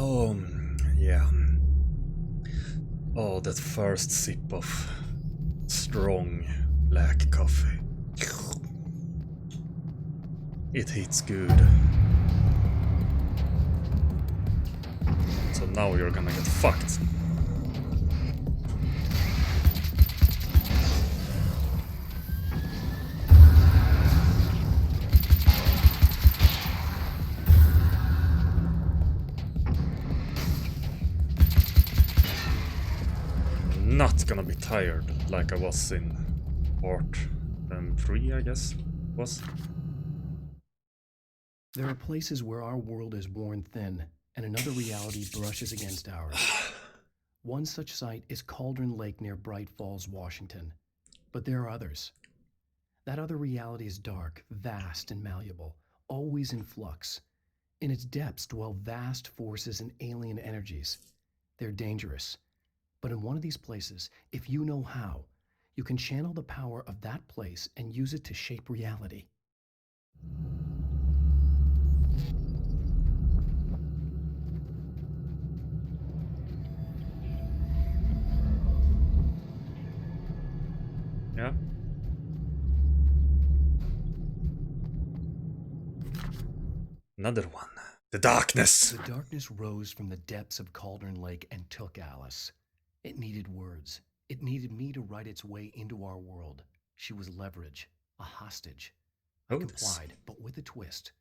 Oh, yeah. Oh, that first sip of strong black coffee. It hits good. So now you're gonna get fucked. Not gonna be tired like I was in part 3, I guess, was. There are places where our world is worn thin and another reality brushes against ours. One such site is Cauldron Lake near Bright Falls, Washington. But there are others. That other reality is dark, vast, and malleable, always in flux. In its depths dwell vast forces and alien energies. They're dangerous. But in one of these places, if you know how, you can channel the power of that place and use it to shape reality. Yeah. Another one. The darkness. The darkness rose from the depths of Cauldron Lake and took Alice. It needed words. It needed me to write its way into our world. She was leverage, a hostage. I Oh, this. complied, but with a twist.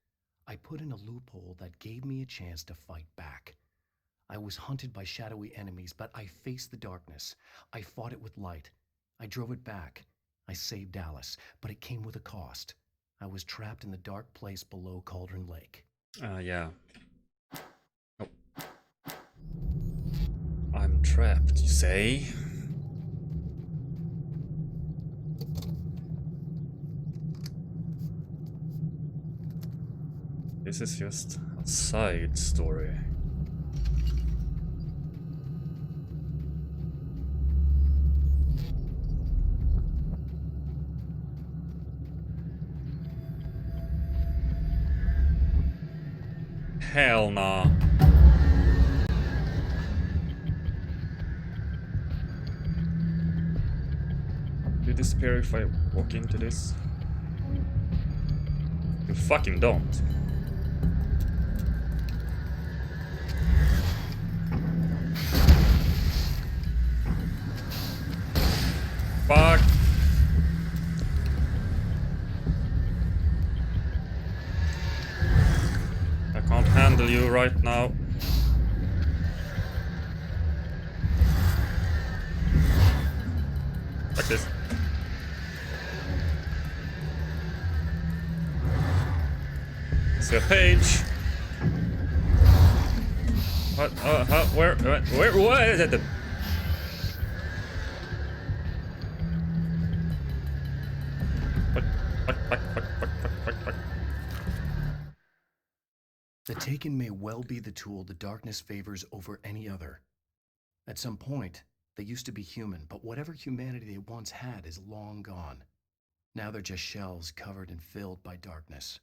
I put in a loophole that gave me a chance to fight back. I was hunted by shadowy enemies, but I faced the darkness. I fought it with light. I drove it back. I saved Alice, but it came with a cost. I was trapped in the dark place below Cauldron Lake. Yeah. Oh. I'm trapped, you say? This is just a side story. Hell nah. Do you disappear if I walk into this? You fucking don't. Fuck. I can't handle you right now. Like this. See a page. What? How? Where? What is it? Fuck. The Taken may well be the tool the darkness favors over any other. At some point, they used to be human, but whatever humanity they once had is long gone. Now they're just shells covered and filled by darkness.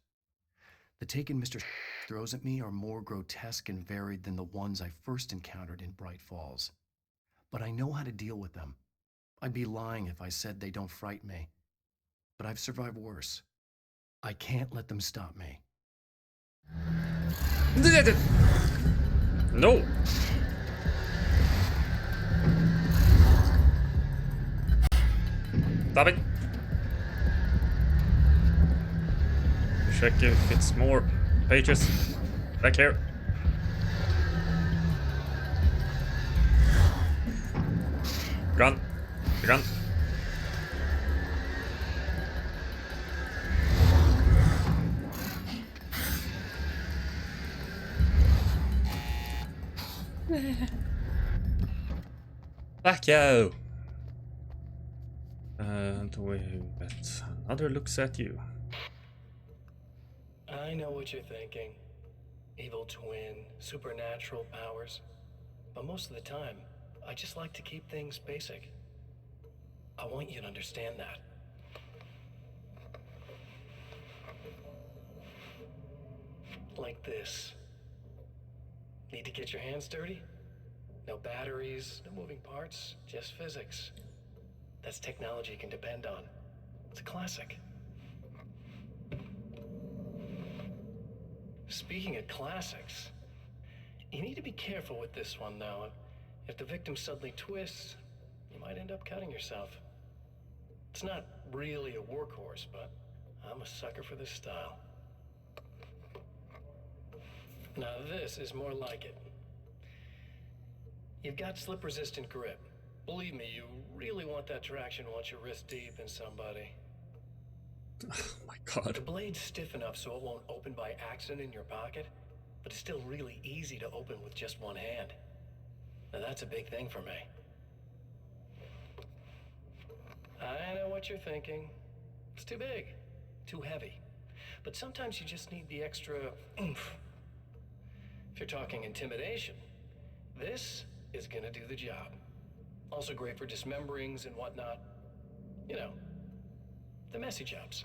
The Taken Mr. throws at me are more grotesque and varied than the ones I first encountered in Bright Falls. But I know how to deal with them. I'd be lying if I said they don't frighten me. But I've survived worse. I can't let them stop me. No. Stop it. Check if it's more pages back here. Gun. The gun. Fuck you. And we get another looks at you. I know what you're thinking. Evil twin, supernatural powers. But most of the time, I just like to keep things basic. I want you to understand that. Like this. Need to get your hands dirty? No batteries, no moving parts, just physics. That's technology you can depend on. It's a classic. Speaking of classics, you need to be careful with this one, though. If the victim suddenly twists, you might end up cutting yourself. It's not really a workhorse, but I'm a sucker for this style. Now this is more like it. You've got slip-resistant grip. Believe me, you really want that traction once you're wrist deep in somebody. Oh my god. The blade's stiff enough so it won't open by accident in your pocket, but it's still really easy to open with just one hand. Now that's a big thing for me. I know what you're thinking. It's too big, too heavy. But sometimes you just need the extra oomph. If you're talking intimidation, this is gonna do the job. Also great for dismemberings and whatnot. You know, the messy jobs.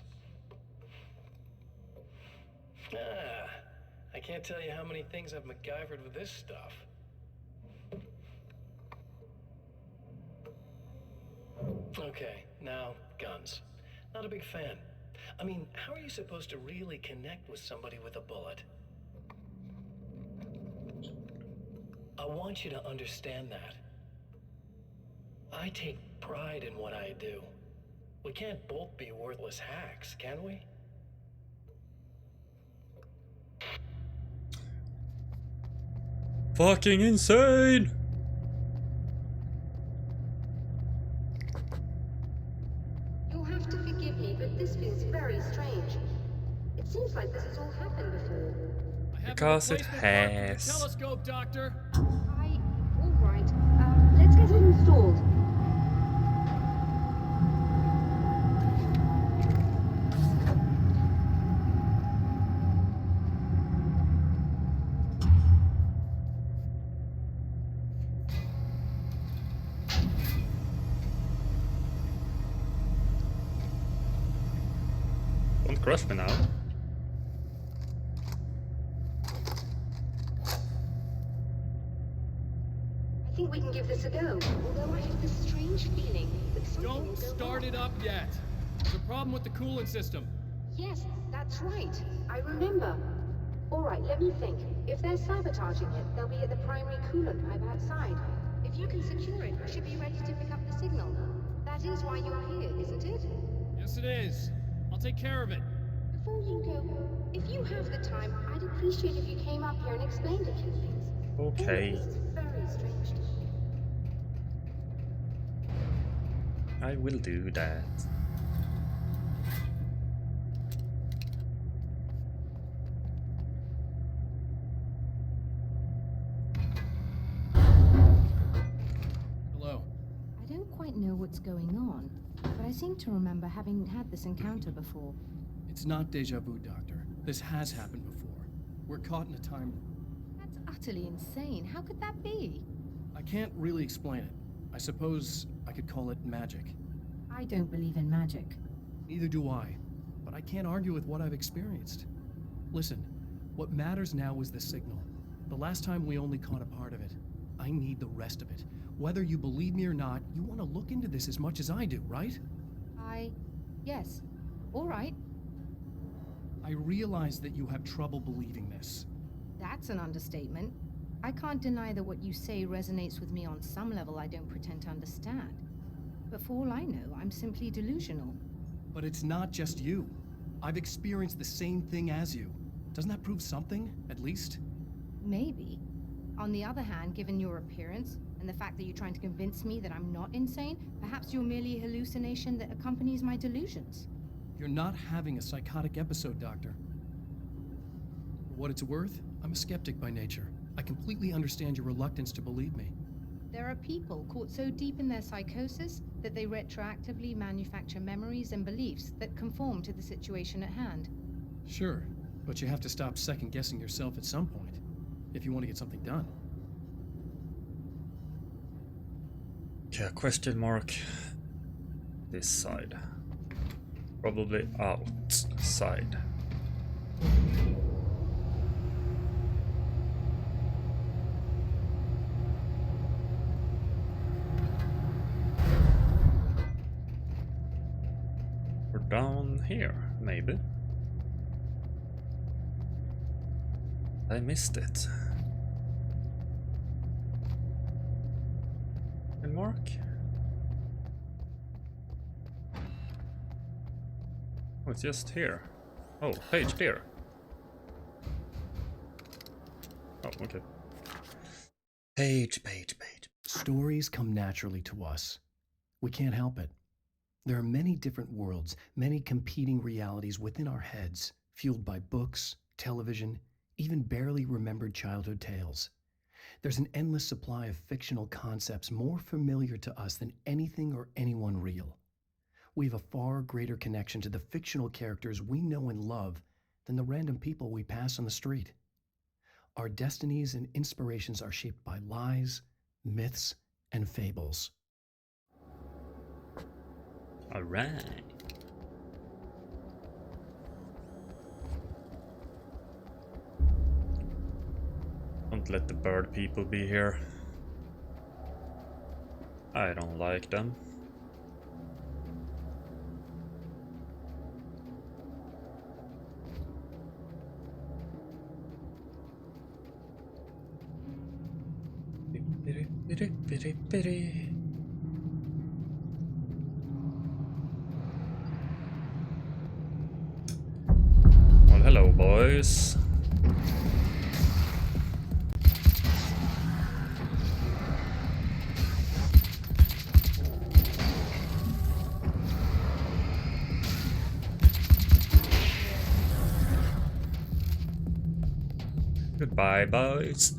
I can't tell you how many things I've MacGyvered with this stuff. Okay, now, guns. Not a big fan. I mean, how are you supposed to really connect with somebody with a bullet? I want you to understand that. I take pride in what I do. We can't both be worthless hacks, can we? Fucking insane! You'll have to forgive me, but this feels very strange. It seems like this has all happened before. Because it has. Telescope, Doctor. All right. Let's get it installed. Don't crush me now. I think we can give this a go. Although I have this strange feeling that something will Don't go start wrong. it up yet. There's a problem with the coolant system. Yes, that's right. I remember. All right, let me think. If they're sabotaging it, they'll be at the primary coolant pipe outside. If you can secure it, we should be ready to pick up the signal. That is why you're here, isn't it? Yes, it is. I'll take care of it. Before you go, if you have the time, I'd appreciate if you came up here and explained a few things. Okay. This is very strange to me. I will do that. Hello. I don't quite know what's going on, but I seem to remember having had this encounter before. It's not deja vu, Doctor. This has happened before. We're caught in a time... That's utterly insane. How could that be? I can't really explain it. I suppose I could call it magic. I don't believe in magic. Neither do I. But I can't argue with what I've experienced. Listen, what matters now is the signal. The last time we only caught a part of it. I need the rest of it. Whether you believe me or not, you want to look into this as much as I do, right? Yes. All right. I realize that you have trouble believing this. That's an understatement. I can't deny that what you say resonates with me on some level I don't pretend to understand. But for all I know, I'm simply delusional. But it's not just you. I've experienced the same thing as you. Doesn't that prove something, at least? Maybe. On the other hand, given your appearance, and the fact that you're trying to convince me that I'm not insane, perhaps you're merely a hallucination that accompanies my delusions. You're not having a psychotic episode, Doctor. For what it's worth, I'm a skeptic by nature. I completely understand your reluctance to believe me. There are people caught so deep in their psychosis that they retroactively manufacture memories and beliefs that conform to the situation at hand. Sure, but you have to stop second-guessing yourself at some point, if you want to get something done. Yeah, question mark. This side. Probably outside. 'Cause here, maybe. I missed it. And mark? Oh, it's just here. Oh, page clear. Oh, okay. Page. Stories come naturally to us. We can't help it. There are many different worlds, many competing realities within our heads, fueled by books, television, even barely remembered childhood tales. There's an endless supply of fictional concepts more familiar to us than anything or anyone real. We have a far greater connection to the fictional characters we know and love than the random people we pass on the street. Our destinies and inspirations are shaped by lies, myths, and fables. All right. Don't let the bird people be here. I don't like them. Well, hello, boys. Goodbye, boys.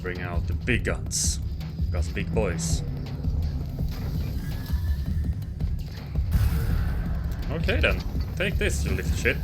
Bring out the big guns. Got big boys. Okay then, take this, you little shit.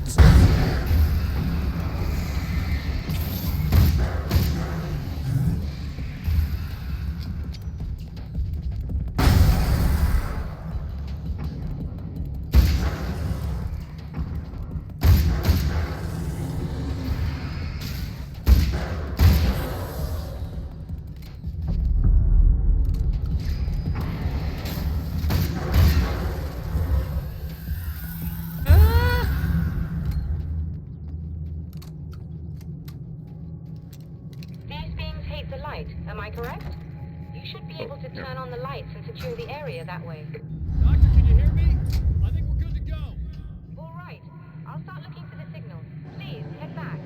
Am I correct? You should be able to turn on the lights and secure the area that way. Doctor, can you hear me? I think we're good to go. All right. I'll start looking for the signal. Please, head back.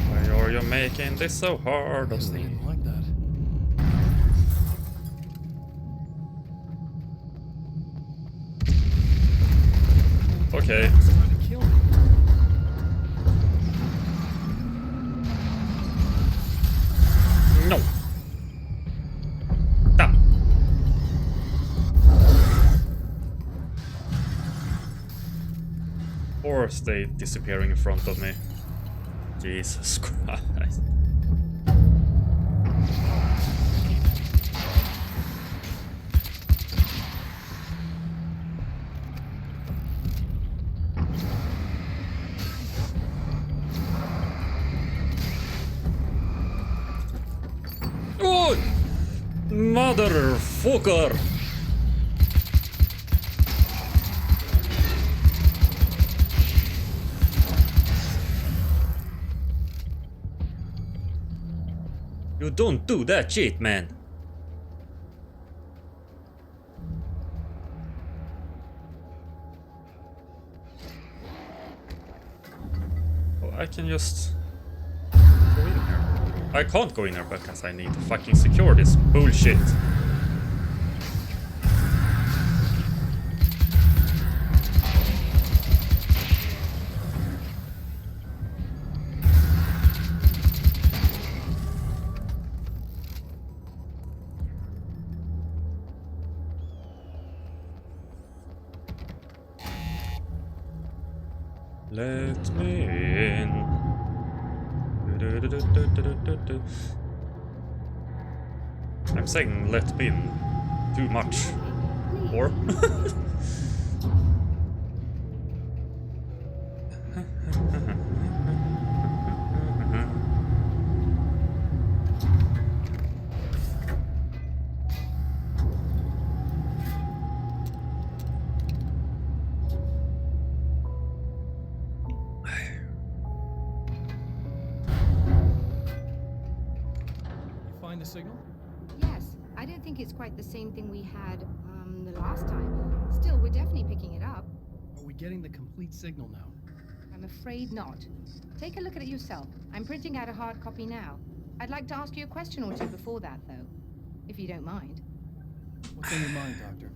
Why are you making this so hard Guess on they me? didn't like that. Okay. He's trying to kill me. No. Ah. Or stay disappearing in front of me. Jesus Christ. Oh! Motherfucker! You don't do that shit, man. Oh, I can just go in here. I can't go in here because I need to fucking secure this bullshit. Let me in. I'm saying let me in too much. Or? You find the signal? Yes, I don't think it's quite the same thing we had, the last time. Still, we're definitely picking it up. Are we getting the complete signal now? I'm afraid not. Take a look at it yourself. I'm printing out a hard copy now. I'd like to ask you a question or two before that, though, if you don't mind. What's on your mind, Doctor?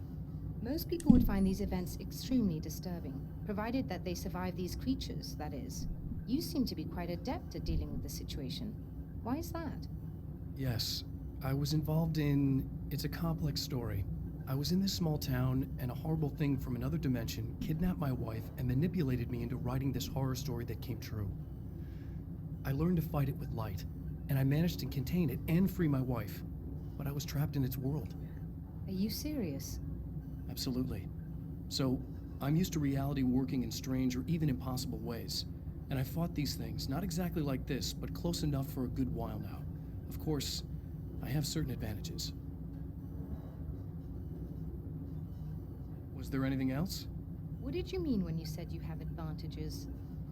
Most people would find these events extremely disturbing, provided that they survive these creatures, that is. You seem to be quite adept at dealing with the situation. Why is that? Yes, I was involved in... It's a complex story. I was in this small town, and a horrible thing from another dimension kidnapped my wife and manipulated me into writing this horror story that came true. I learned to fight it with light, and I managed to contain it and free my wife. But I was trapped in its world. Are you serious? Absolutely. So, I'm used to reality working in strange or even impossible ways. And I fought these things, not exactly like this, but close enough for a good while now. Of course, I have certain advantages. Was there anything else? What did you mean when you said you have advantages?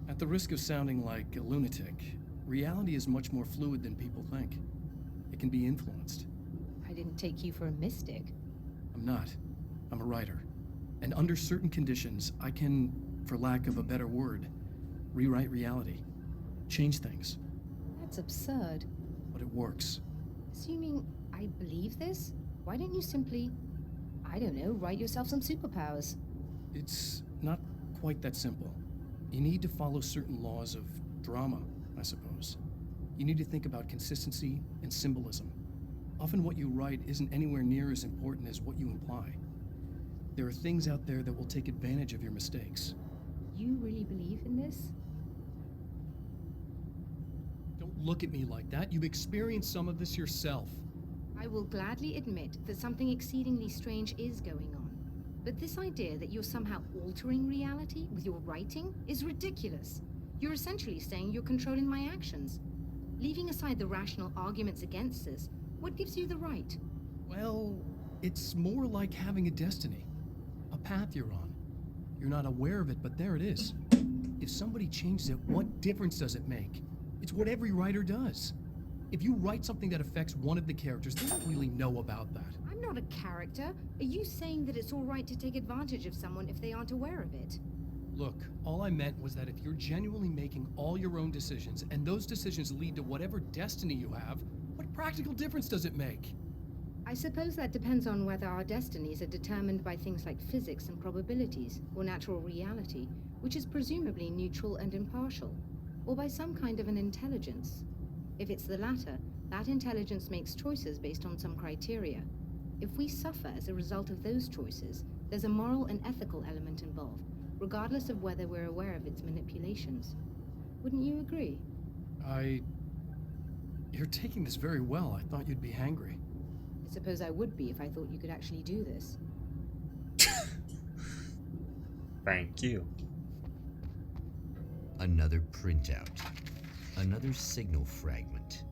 At the risk of sounding like a lunatic, reality is much more fluid than people think. It can be influenced. I didn't take you for a mystic. I'm not. I'm a writer. And under certain conditions, I can, for lack of a better word, rewrite reality. Change things. That's absurd. But it works. Assuming I believe this, why don't you simply, I don't know, write yourself some superpowers? It's not quite that simple. You need to follow certain laws of drama, I suppose. You need to think about consistency and symbolism. Often what you write isn't anywhere near as important as what you imply. There are things out there that will take advantage of your mistakes. You really believe in this? Don't look at me like that. You've experienced some of this yourself. I will gladly admit that something exceedingly strange is going on. But this idea that you're somehow altering reality with your writing is ridiculous. You're essentially saying you're controlling my actions. Leaving aside the rational arguments against this, what gives you the right? Well, it's more like having a destiny. A path you're on. You're not aware of it, but there it is. If somebody changes it, what difference does it make? It's what every writer does. If you write something that affects one of the characters, they don't really know about that. I'm not a character. Are you saying that it's all right to take advantage of someone if they aren't aware of it? Look, all I meant was that if you're genuinely making all your own decisions, and those decisions lead to whatever destiny you have, what practical difference does it make? I suppose that depends on whether our destinies are determined by things like physics and probabilities, or natural reality, which is presumably neutral and impartial, or by some kind of an intelligence. If it's the latter, that intelligence makes choices based on some criteria. If we suffer as a result of those choices, there's a moral and ethical element involved, regardless of whether we're aware of its manipulations. Wouldn't you agree? You're taking this very well. I thought you'd be hangry. I suppose I would be if I thought you could actually do this. Thank you. Another printout. Another signal fragment.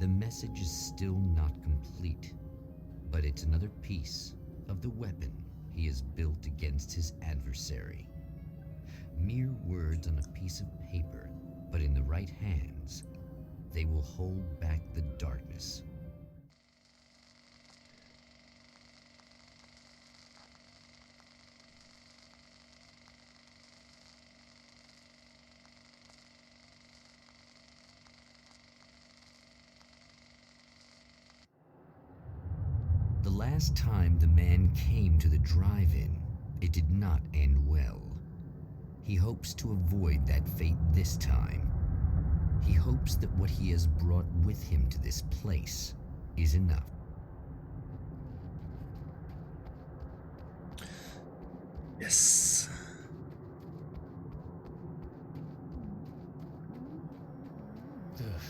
The message is still not complete, but it's another piece of the weapon he has built against his adversary. Mere words on a piece of paper, but in the right hands, they will hold back the darkness. The last time the man came to the drive-in, it did not end well. He hopes to avoid that fate this time. He hopes that what he has brought with him to this place is enough. Yes. Ugh.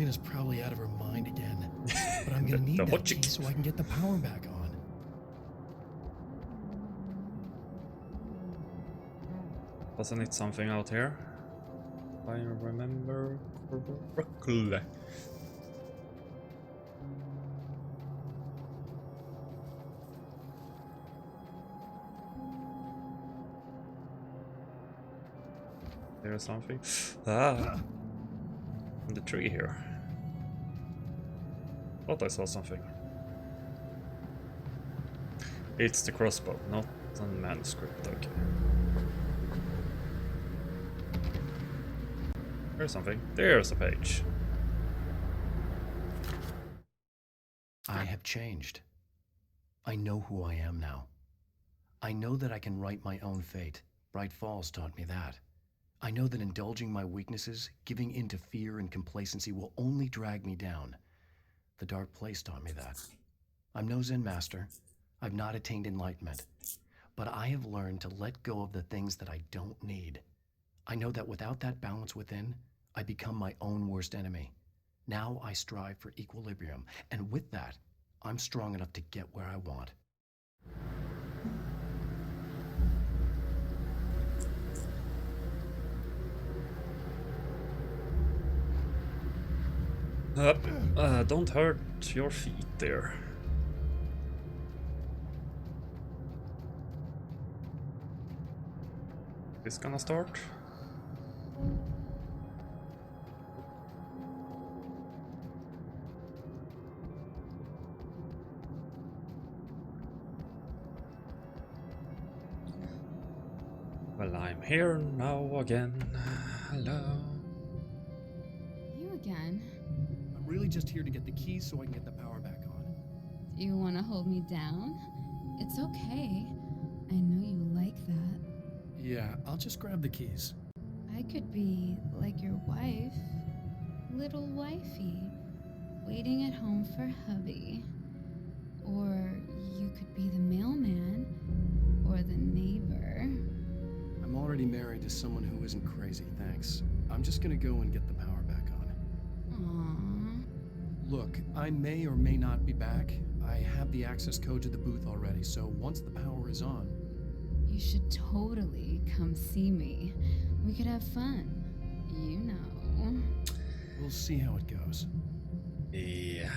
Serena's probably out of her mind again. But I'm gonna need The that hot key chick. so I can get the power back on. Wasn't it something out here? If I remember correctly. There's something. Ah! In the tree here. Thought I saw something. It's the crossbow, not the manuscript, okay. There's something. There's a page. I have changed. I know who I am now. I know that I can write my own fate. Bright Falls taught me that. I know that indulging my weaknesses, giving in to fear and complacency will only drag me down. The Dark Place taught me that. I'm no Zen master. I've not attained enlightenment. But I have learned to let go of the things that I don't need. I know that without that balance within, I become my own worst enemy. Now I strive for equilibrium, and with that, I'm strong enough to get where I want. Don't hurt your feet there. This gonna start? Well, I'm here now again. Hello. You again? I'm really just here to get the keys so I can get the power back on. Do you want to hold me down? It's okay. I know you like that. Yeah, I'll just grab the keys. I could be like your wife, little wifey, waiting at home for hubby. Or you could be the mailman, or the neighbor. I'm already married to someone who isn't crazy, thanks. I'm just gonna go and get the power back on. Aww. Look, I may or may not be back. I have the access code to the booth already, so once the power is on... You should totally come see me. We could have fun. You know. We'll see how it goes. Yeah.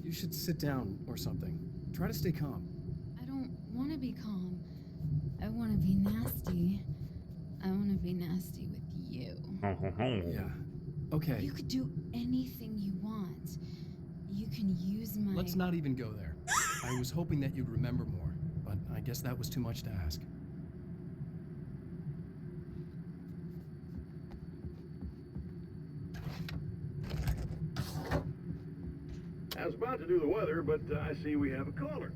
You should sit down or something. Try to stay calm. I don't want to be calm. I want to be nasty. I want to be nasty with you. Yeah. Okay. You could do anything you want. You can use my... Let's not even go there. I was hoping that you'd remember more, but I guess that was too much to ask. I was about to do the weather, but I see we have a caller.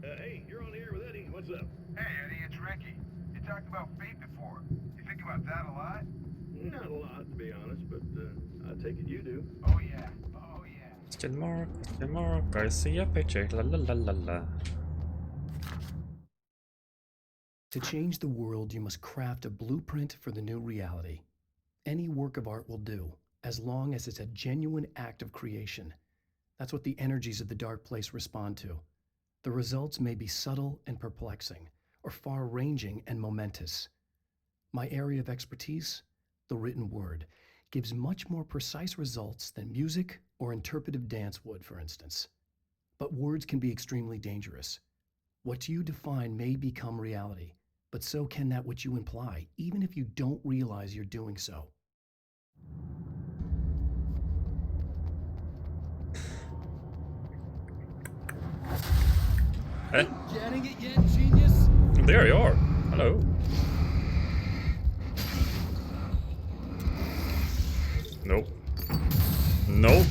Hey, you're on the air with Eddie. What's up? Hey, Eddie, it's Ricky. You talked about fate before. You think about that a lot? Not a lot, to be honest, but I take it you do. Oh, yeah. Oh, yeah. Question mark, I see a picture, la la la la la. To change the world, you must craft a blueprint for the new reality. Any work of art will do, as long as it's a genuine act of creation. That's what the energies of the Dark Place respond to. The results may be subtle and perplexing, or far-ranging and momentous. My area of expertise, the written word, gives much more precise results than music or interpretive dance would, for instance. But words can be extremely dangerous. What you define may become reality, but so can that which you imply, even if you don't realize you're doing so. Eh? Getting it yet, genius? There you are. Hello. Nope. Nope.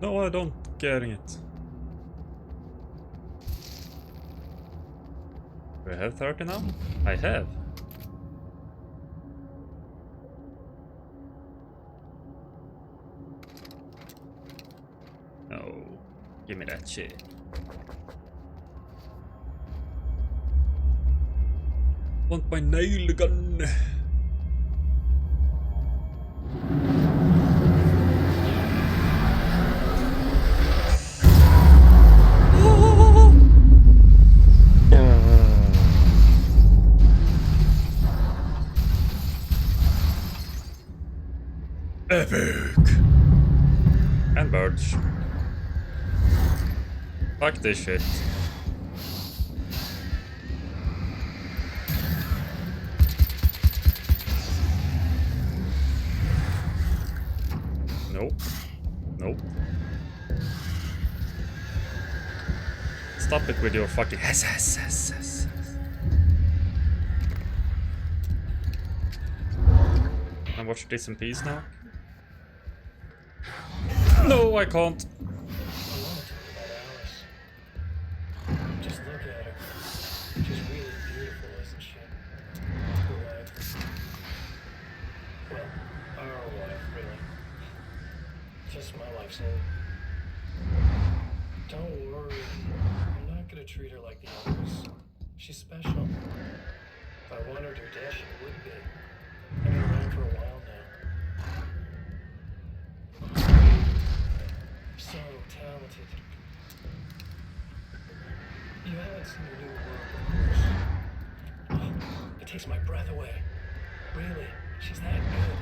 No, I don't getting it. Do I have 30 now? I have. No. Give me that shit. Want my nail gun? Epic! And birds. Fuck this shit. Nope. Nope. Stop it with your fucking yes. I watch this in peace now. No, I can't. Just look at her. She's really beautiful, isn't she? Your wife. Well, our wife, really. Just my wife's name. Don't worry. I'm not gonna treat her like the others. She's special. If I wanted her dead, she would be. I've been around for a while now. So talented. You haven't seen her new work, of course. Oh, it takes my breath away. Really, she's that good.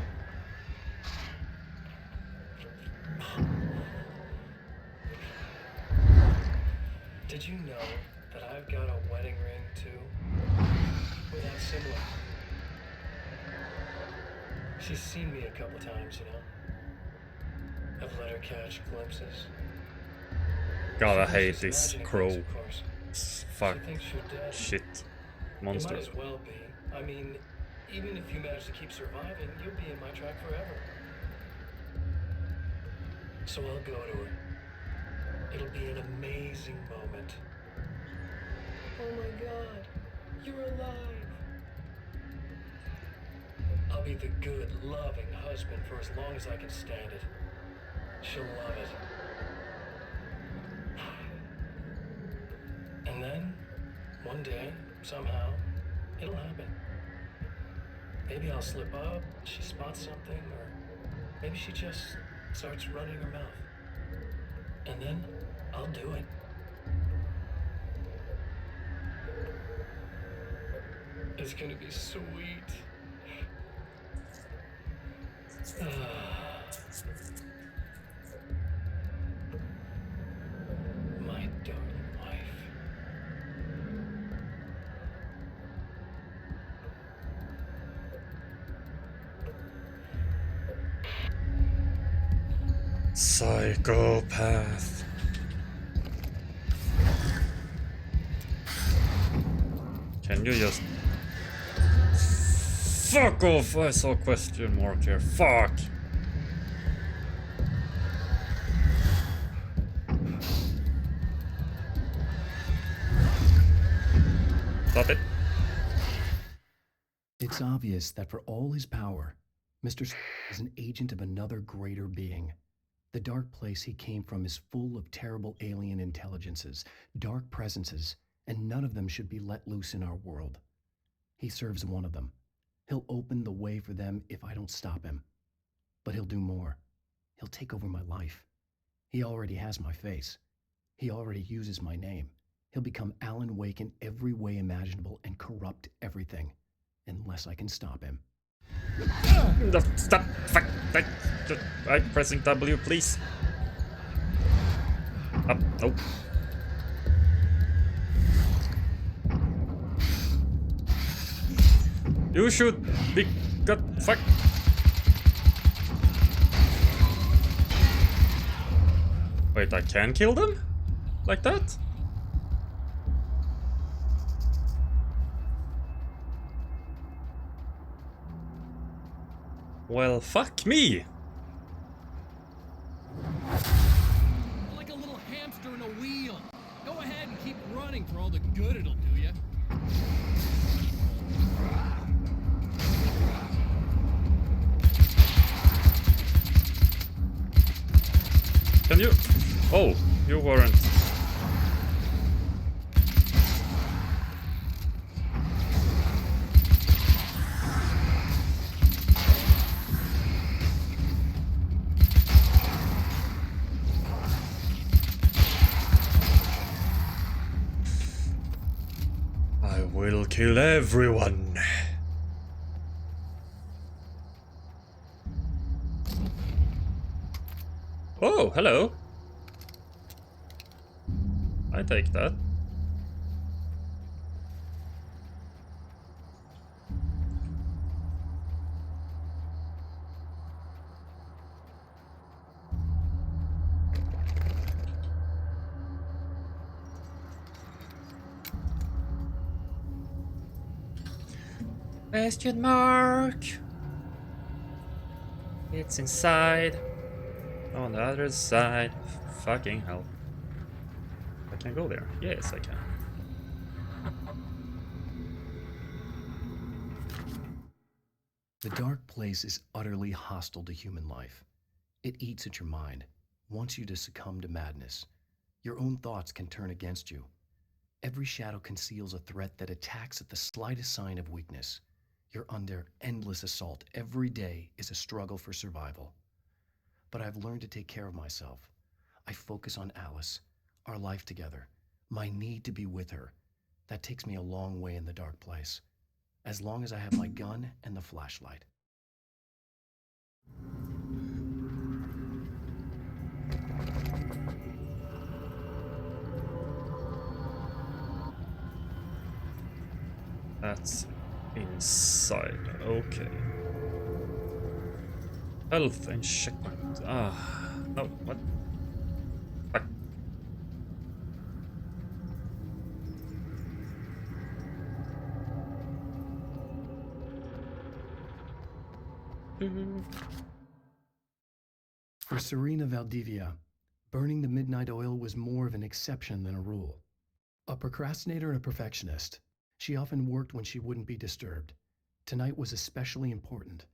Did you know that I've got a wedding ring too? Without similar. She's seen me a couple times, you know. I've let her catch glimpses. God, I hate this crow. Of course. Fuck. She thinks you're dead. Shit. You Monster. might as well be. I mean, even if you manage to keep surviving, you'll be in my track forever. So I'll go to her. It'll be an amazing moment. Oh my God, you're alive. I'll be the good, loving husband for as long as I can stand it. She'll love it. And then, one day, somehow, it'll happen. Maybe I'll slip up, she spots something, or maybe she just starts running her mouth. And then, I'll do it. It's gonna be sweet. My darling wife. Psychopath. Can you just fuck off? I saw a question mark here. Fuck. Stop it. It's obvious that for all his power, Mr. is an agent of another greater being. The dark place he came from is full of terrible alien intelligences, dark presences, and none of them should be let loose in our world. He serves one of them. He'll open the way for them if I don't stop him. But he'll do more. He'll take over my life. He already has my face. He already uses my name. He'll become Alan Wake in every way imaginable and corrupt everything, unless I can stop him. Stop. Fuck. I'm pressing W, please. Up. Nope. You should be good. Fuck. Wait, I can kill them? Like that? Well, fuck me! Like a little hamster in a wheel. Go ahead and keep running for all the good it'll do you. Can you? Oh, you weren't will kill everyone. Oh, hello. I take that. Question mark. It's inside. On the other side. Fucking hell. I can go there. Yes, I can. The dark place is utterly hostile to human life. It eats at your mind, wants you to succumb to madness. Your own thoughts can turn against you. Every shadow conceals a threat that attacks at the slightest sign of weakness. You're under endless assault. Every day is a struggle for survival. But I've learned to take care of myself. I focus on Alice, our life together, my need to be with her. That takes me a long way in the dark place. As long as I have my gun and the flashlight. That's inside. Okay. Health and checkpoint. Ah, no, what? Fuck. For Serena Valdivia, burning the midnight oil was more of an exception than a rule. A procrastinator and a perfectionist, she often worked when she wouldn't be disturbed. Tonight was especially important.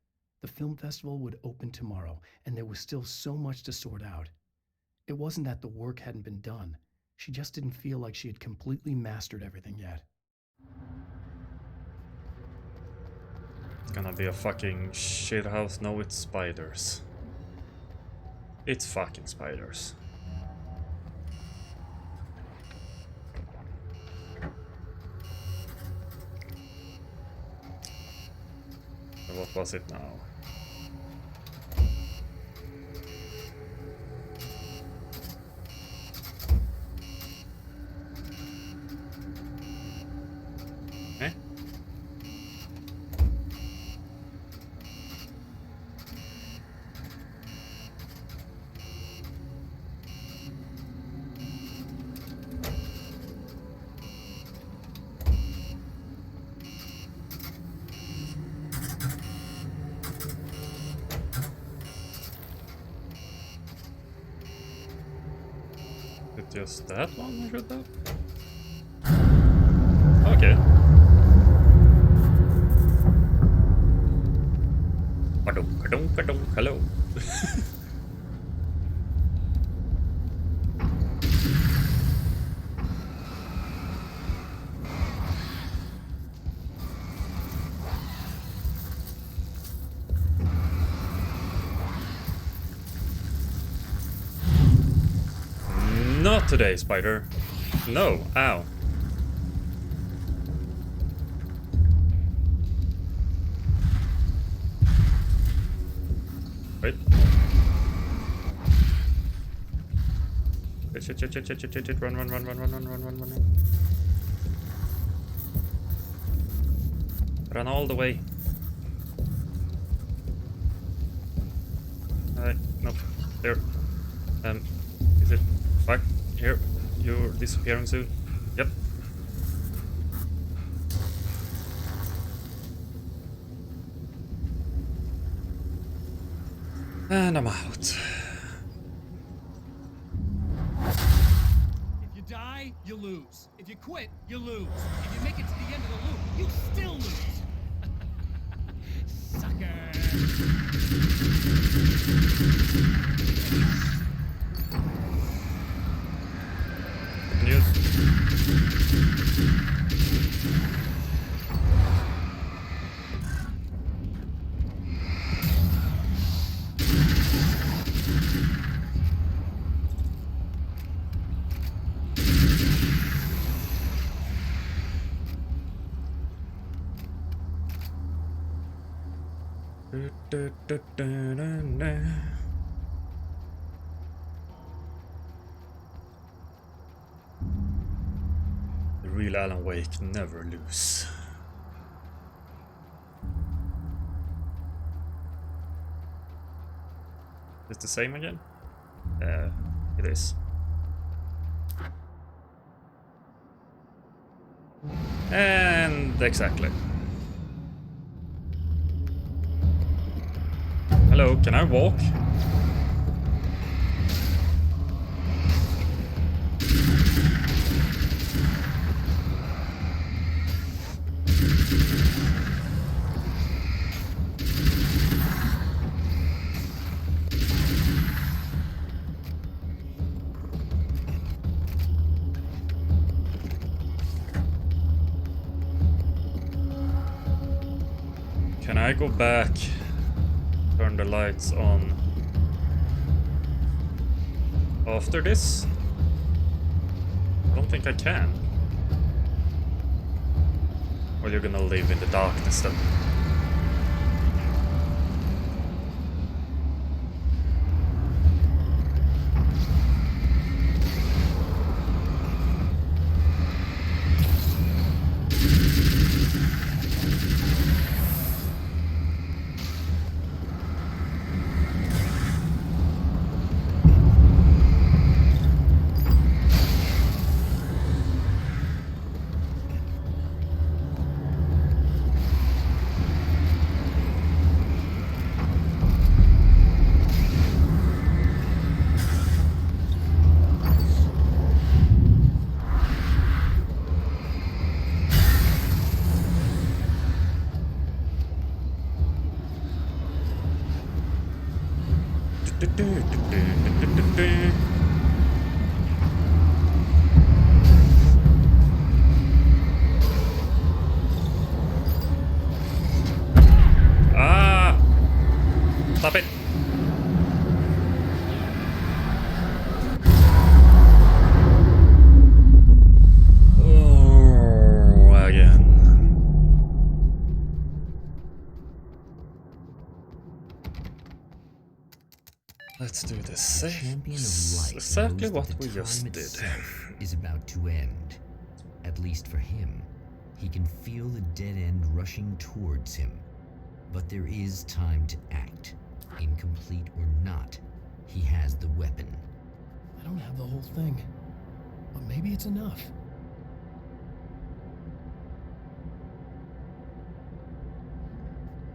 The film festival would open tomorrow, and there was still so much to sort out. It wasn't that the work hadn't been done. She just didn't feel like she had completely mastered everything yet. It's gonna be a fucking shit house. No, it's spiders. It's fucking spiders. What was it now? Eh? Just that one I should have? Okay. Hello. Not today, spider. No, ow. Wait. Shit. Run. Run all the way. Nope. There. Is it? Fuck. Here. You're disappearing soon. Yep. And I'm out. If you die, you lose. If you quit, you lose. If you make it to the end of the loop, you still lose. Sucker. News. The real Alan Wake never lose. Is it the same again? It is. And exactly. Hello, can I walk? Can I go back? Turn the lights on after this? I don't think I can. Or you're gonna live in the darkness then. Ah! Stop it! Oh, again. Let's do the same. Exactly what we just did. Is about to end. At least for him. He can feel the dead end rushing towards him. But there is time to act. Incomplete or not, he has the weapon. I don't have the whole thing, but maybe it's enough.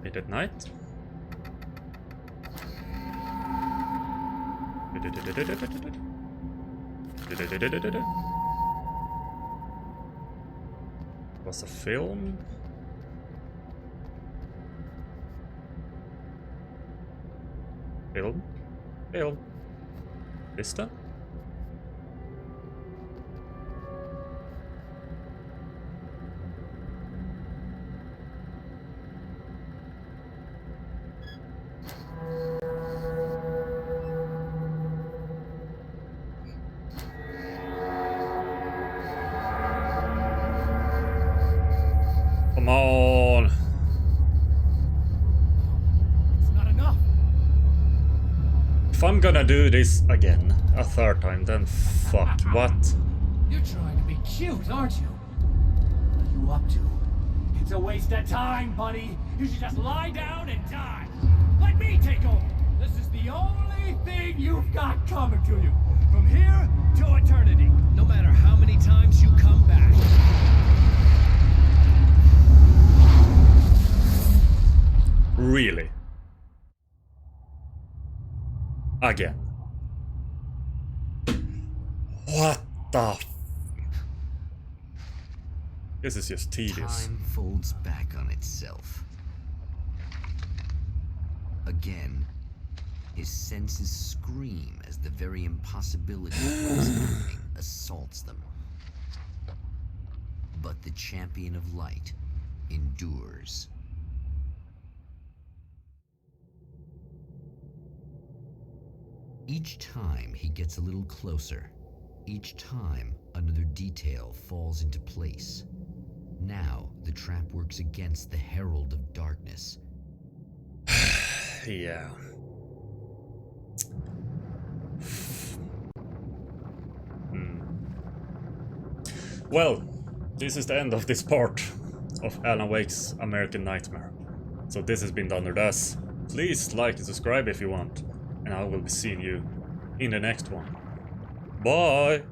Late at night. Was a film? Film? Film? Vista? Come on. It's not enough. If I'm gonna do this again, a third time, then fuck, what? You're trying to be cute, aren't you? What are you up to? It's a waste of time, buddy. You should just lie down and die. Let me take over. This is the only thing you've got coming to you. From here to eternity. No matter how many times you come back. Really? Again. What the f- This is just tedious. Time folds back on itself. Again, his senses scream as the very impossibility of what's happening assaults them. But the champion of light endures. Each time he gets a little closer. Each time another detail falls into place. Now the trap works against the Herald of Darkness. Yeah. Well, this is the end of this part of Alan Wake's American Nightmare. So this has been Thunderdass. Please like and subscribe if you want, and I will be seeing you in the next one. Bye!